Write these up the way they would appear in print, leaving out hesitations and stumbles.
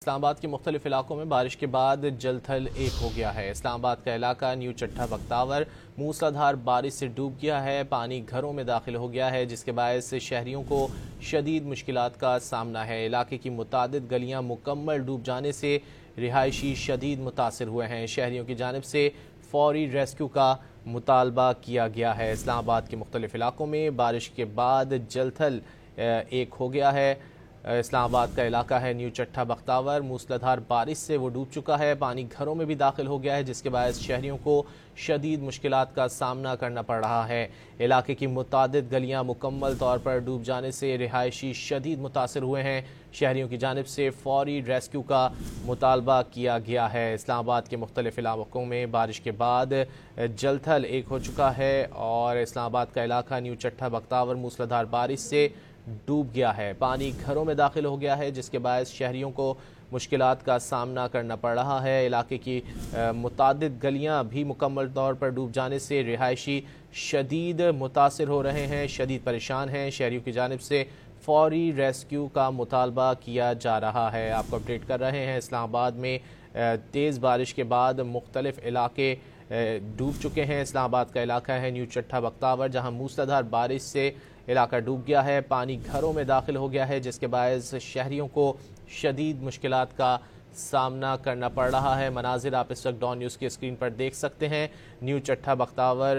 اسلام آباد کے مختلف علاقوں میں بارش کے بعد جل تھل ایک ہو گیا ہے۔ اسلام آباد کا علاقہ نیو چٹھا بختاور موسلادھار بارش سے ڈوب گیا ہے۔ پانی گھروں میں داخل ہو گیا ہے جس کے باعث شہریوں کو شدید مشکلات کا سامنا ہے۔ علاقے کی متعدد گلیاں مکمل ڈوب جانے سے رہائشی شدید متاثر ہوئے ہیں۔ شہریوں کی جانب سے فوری ریسکیو کا مطالبہ کیا گیا ہے۔ اسلام آباد کے مختلف علاقوں میں بارش کے بعد جل تھل ایک ہو گیا ہے۔ اسلام آباد کا علاقہ ہے نیو چٹھا بختاور موسلادھار بارش سے وہ ڈوب چکا ہے۔ پانی گھروں میں بھی داخل ہو گیا ہے جس کے باعث شہریوں کو شدید مشکلات کا سامنا کرنا پڑ رہا ہے۔ علاقے کی متعدد گلیاں مکمل طور پر ڈوب جانے سے رہائشی شدید متاثر ہوئے ہیں۔ شہریوں کی جانب سے فوری ریسکیو کا مطالبہ کیا گیا ہے۔ اسلام آباد کے مختلف علاقوں میں بارش کے بعد جل تھل ایک ہو چکا ہے اور اسلام آباد کا علاقہ نیو چٹھا بختاور موسلادھار بارش سے ڈوب گیا ہے۔ پانی گھروں میں داخل ہو گیا ہے جس کے باعث شہریوں کو مشکلات کا سامنا کرنا پڑ رہا ہے۔ علاقے کی متعدد گلیاں بھی مکمل طور پر ڈوب جانے سے رہائشی شدید متاثر ہو رہے ہیں، شدید پریشان ہیں۔ شہریوں کی جانب سے فوری ریسکیو کا مطالبہ کیا جا رہا ہے۔ آپ کو اپڈیٹ کر رہے ہیں، اسلام آباد میں تیز بارش کے بعد مختلف علاقے ڈوب چکے ہیں۔ اسلام آباد کا علاقہ ہے نیو چٹھا بختاور جہاں موسلادھار بارش سے علاقہ ڈوب گیا ہے۔ پانی گھروں میں داخل ہو گیا ہے جس کے باعث شہریوں کو شدید مشکلات کا سامنا کرنا پڑ رہا ہے۔ مناظر آپ اس وقت ڈان نیوز کی اسکرین پر دیکھ سکتے ہیں۔ نیو چٹھا بختاور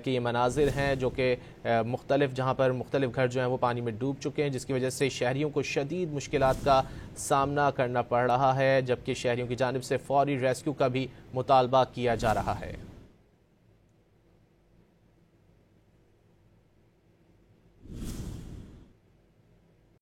کے یہ مناظر ہیں جو کہ جہاں پر مختلف گھر جو ہیں وہ پانی میں ڈوب چکے ہیں جس کی وجہ سے شہریوں کو شدید مشکلات کا سامنا کرنا پڑ رہا ہے، جبکہ شہریوں کی جانب سے فوری ریسکیو کا بھی مطالبہ کیا جا رہا ہے۔